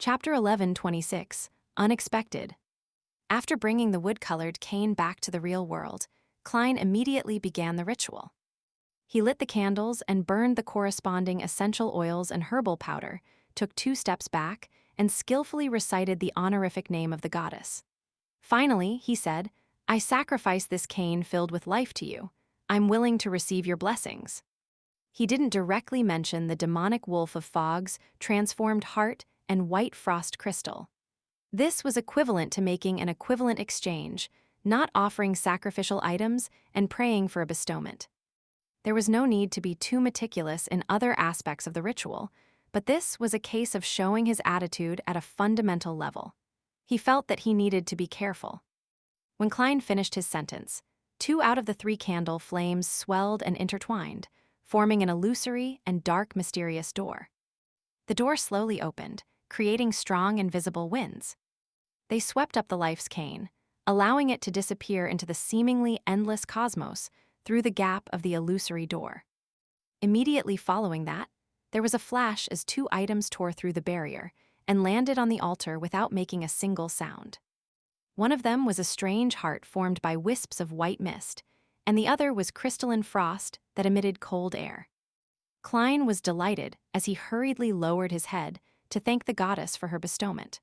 Chapter 11:26 Unexpected. After bringing the wood-colored cane back to the real world, Klein immediately began the ritual. He lit the candles and burned the corresponding essential oils and herbal powder, took 2 steps back, and skillfully recited the honorific name of the goddess. Finally, he said, "I sacrifice this cane filled with life to you. I'm willing to receive your blessings." He didn't directly mention the demonic wolf of fogs, transformed heart, and white frost crystal. This was equivalent to making an equivalent exchange, not offering sacrificial items and praying for a bestowment. There was no need to be too meticulous in other aspects of the ritual, but this was a case of showing his attitude at a fundamental level. He felt that he needed to be careful. When Klein finished his sentence, 2 out of the 3 candle flames swelled and intertwined, forming an illusory and dark mysterious door. The door slowly opened, creating strong and visible winds. They swept up the life's cane, allowing it to disappear into the seemingly endless cosmos through the gap of the illusory door. Immediately following that, there was a flash as 2 items tore through the barrier and landed on the altar without making a single sound. One of them was a strange heart formed by wisps of white mist, and the other was crystalline frost that emitted cold air. Klein was delighted as he hurriedly lowered his head to thank the goddess for her bestowment.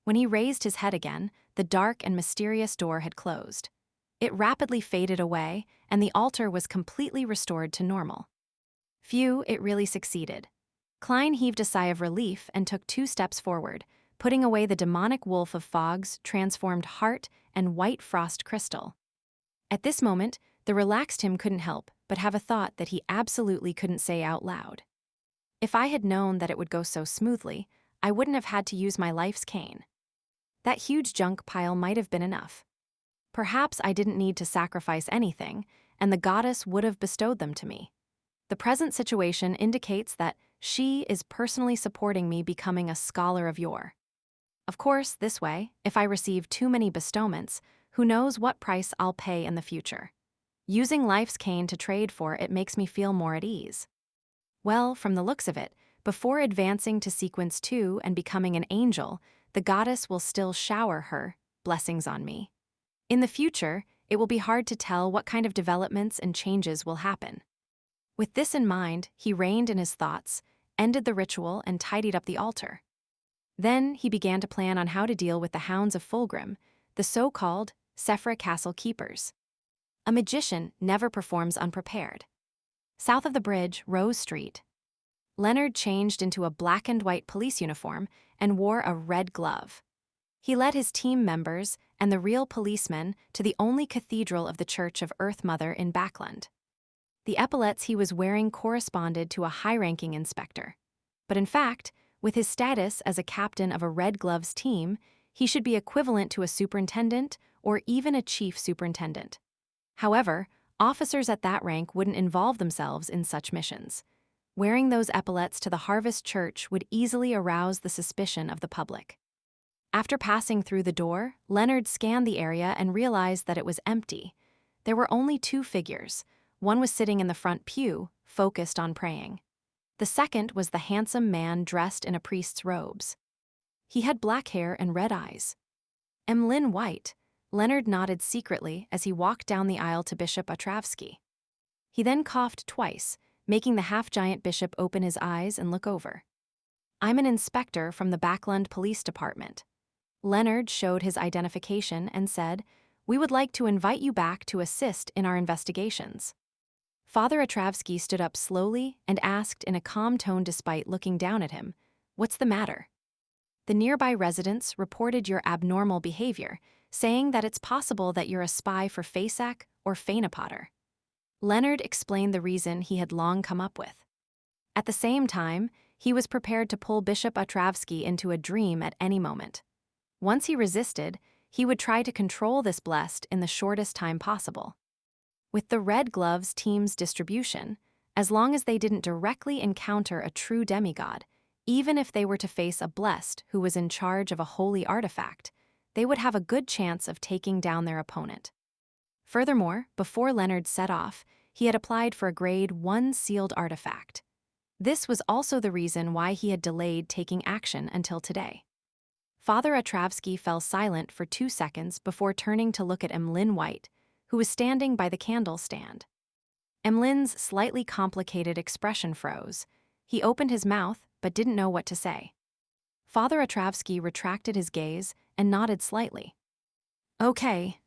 When he raised his head again, the dark and mysterious door had closed. It rapidly faded away, and the altar was completely restored to normal. Phew, it really succeeded. Klein heaved a sigh of relief and took 2 steps forward, putting away the demonic wolf of fogs, transformed heart, and white frost crystal. At this moment, the relaxed him couldn't help but have a thought that he absolutely couldn't say out loud. If I had known that it would go so smoothly, I wouldn't have had to use my life's cane. That huge junk pile might have been enough. Perhaps I didn't need to sacrifice anything, and the goddess would have bestowed them to me. The present situation indicates that she is personally supporting me becoming a scholar of yore. Of course, this way, if I receive too many bestowments, who knows what price I'll pay in the future. Using life's cane to trade for it makes me feel more at ease. Well, from the looks of it, before advancing to sequence 2 and becoming an angel, the goddess will still shower her blessings on me. In the future, it will be hard to tell what kind of developments and changes will happen. With this in mind, he reined in his thoughts, ended the ritual, and tidied up the altar. Then he began to plan on how to deal with the Hounds of Fulgrim, the so-called Sephra Castle keepers. A magician never performs unprepared. South of the bridge, Rose Street. Leonard changed into a black and white police uniform and wore a red glove. He led his team members and the real policemen to the only cathedral of the Church of Earth Mother in Backland. The epaulets he was wearing corresponded to a high-ranking inspector. But in fact, with his status as a captain of a Red Gloves team, he should be equivalent to a superintendent or even a chief superintendent. However, officers at that rank wouldn't involve themselves in such missions. Wearing those epaulets to the Harvest Church would easily arouse the suspicion of the public. After passing through the door, Leonard scanned the area and realized that it was empty. There were only 2 figures. One was sitting in the front pew, focused on praying. The second was the handsome man dressed in a priest's robes. He had black hair and red eyes. Emlyn White, Leonard nodded secretly as he walked down the aisle to Bishop Otravsky. He then coughed twice, making the half-giant bishop open his eyes and look over. "I'm an inspector from the Backland Police Department." Leonard showed his identification and said, "We would like to invite you back to assist in our investigations." Father Otravsky stood up slowly and asked in a calm tone despite looking down at him, "What's the matter?" The nearby residents reported your abnormal behavior, saying that it's possible that you're a spy for Fasak or Fainapotter. Leonard explained the reason he had long come up with. At the same time, he was prepared to pull Bishop Otravsky into a dream at any moment. Once he resisted, he would try to control this blessed in the shortest time possible. With the Red Gloves team's distribution, as long as they didn't directly encounter a true demigod, even if they were to face a blessed who was in charge of a holy artifact, they would have a good chance of taking down their opponent. Furthermore, before Leonard set off, he had applied for a Grade 1 sealed artifact. This was also the reason why he had delayed taking action until today. Father Otravsky fell silent for 2 seconds before turning to look at Emlyn White, who was standing by the candle stand. Emlyn's slightly complicated expression froze. He opened his mouth but didn't know what to say. Father Otravsky retracted his gaze and nodded slightly. Okay.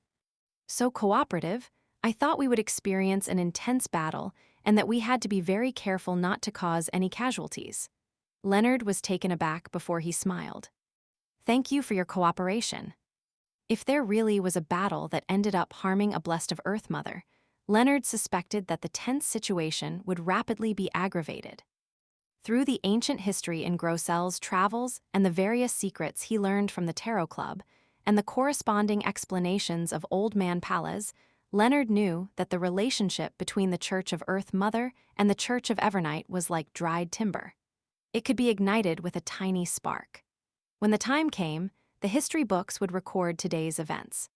So cooperative, I thought we would experience an intense battle and that we had to be very careful not to cause any casualties. Leonard was taken aback before he smiled. Thank you for your cooperation. If there really was a battle that ended up harming a Blessed of Earth Mother, Leonard suspected that the tense situation would rapidly be aggravated. Through the ancient history in Grossel's travels and the various secrets he learned from the Tarot Club, and the corresponding explanations of Old Man Pallas, Leonard knew that the relationship between the Church of Earth Mother and the Church of Evernight was like dried timber. It could be ignited with a tiny spark. When the time came, the history books would record today's events.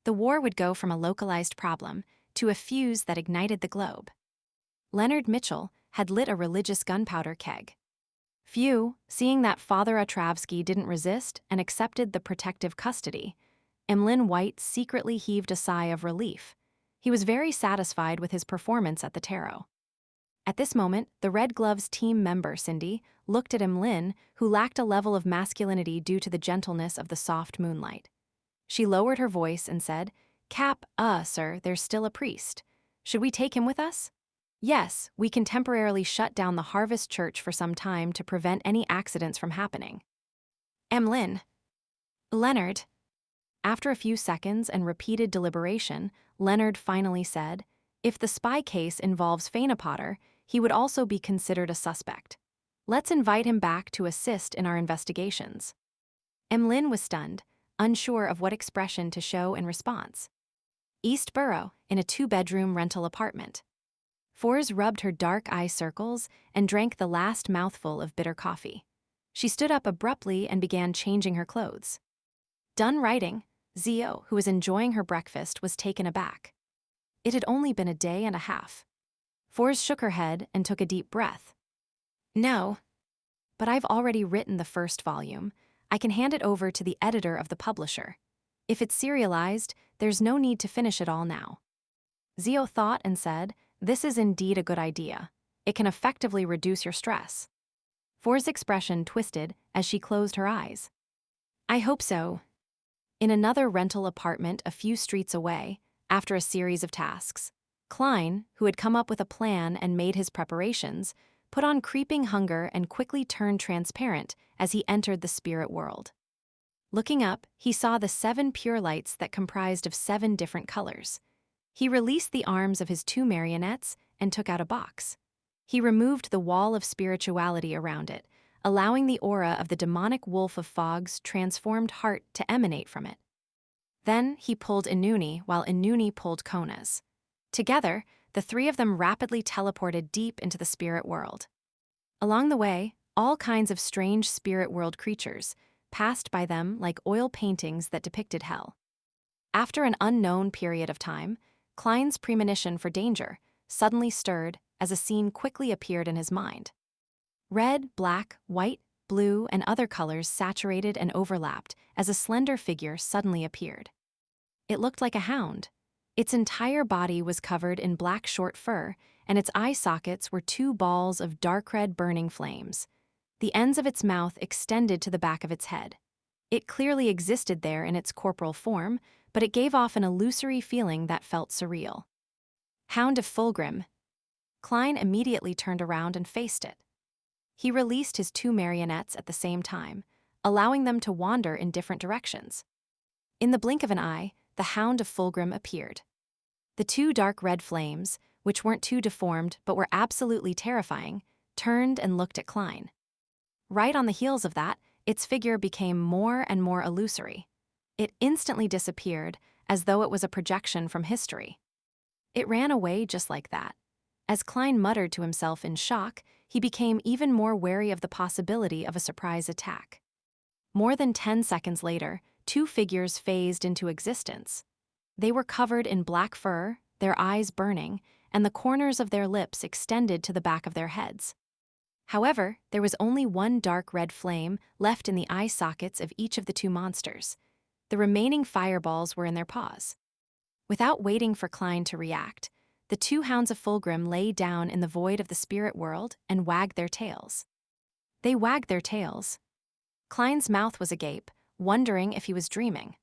The war would go from a localized problem to a fuse that ignited the globe. Leonard Mitchell had lit a religious gunpowder keg. Few, seeing that Father Otravsky didn't resist and accepted the protective custody, Emlyn White secretly heaved a sigh of relief. He was very satisfied with his performance at the tarot. At this moment, the Red Gloves team member, Cindy, looked at Emlyn, who lacked a level of masculinity due to the gentleness of the soft moonlight. She lowered her voice and said, "Cap, sir, there's still a priest. Should we take him with us?" "Yes, we can temporarily shut down the Harvest Church for some time to prevent any accidents from happening." Emlyn. Leonard. After a few seconds and repeated deliberation, Leonard finally said, "If the spy case involves Faina Potter, he would also be considered a suspect. Let's invite him back to assist in our investigations." Emlyn was stunned, unsure of what expression to show in response. East Borough, in a 2-bedroom rental apartment. Fours rubbed her dark eye circles and drank the last mouthful of bitter coffee. She stood up abruptly and began changing her clothes. Done writing, Zio, who was enjoying her breakfast, was taken aback. It had only been a day and a half. Fours shook her head and took a deep breath. "No. But I've already written the first volume. I can hand it over to the editor of the publisher. If it's serialized, there's no need to finish it all now." Zio thought and said, "This is indeed a good idea. It can effectively reduce your stress." Fours' expression twisted as she closed her eyes. "I hope so." In another rental apartment a few streets away, after a series of tasks, Klein, who had come up with a plan and made his preparations, put on creeping hunger and quickly turned transparent as he entered the spirit world. Looking up, he saw the 7 pure lights that comprised of 7 different colors. He released the arms of his 2 marionettes and took out a box. He removed the wall of spirituality around it, allowing the aura of the demonic wolf of Fog's transformed heart to emanate from it. Then he pulled Inuni while Inuni pulled Kona's. Together, the 3 of them rapidly teleported deep into the spirit world. Along the way, all kinds of strange spirit world creatures passed by them like oil paintings that depicted hell. After an unknown period of time, Klein's premonition for danger suddenly stirred as a scene quickly appeared in his mind. Red, black, white, blue, and other colors saturated and overlapped as a slender figure suddenly appeared. It looked like a hound. Its entire body was covered in black short fur, and its eye sockets were 2 balls of dark red burning flames. The ends of its mouth extended to the back of its head. It clearly existed there in its corporal form, but it gave off an illusory feeling that felt surreal. Hound of Fulgrim. Klein immediately turned around and faced it. He released his 2 marionettes at the same time, allowing them to wander in different directions. In the blink of an eye, the Hound of Fulgrim appeared. The 2 dark red flames, which weren't too deformed but were absolutely terrifying, turned and looked at Klein. Right on the heels of that, its figure became more and more illusory. It instantly disappeared, as though it was a projection from history. It ran away just like that. As Klein muttered to himself in shock, he became even more wary of the possibility of a surprise attack. More than 10 seconds later, 2 figures phased into existence. They were covered in black fur, their eyes burning, and the corners of their lips extended to the back of their heads. However, there was only one dark red flame left in the eye sockets of each of the two monsters. The remaining fireballs were in their paws. Without waiting for Klein to react, the two hounds of Fulgrim lay down in the void of the spirit world and wagged their tails. They wagged their tails. Klein's mouth was agape, wondering if he was dreaming.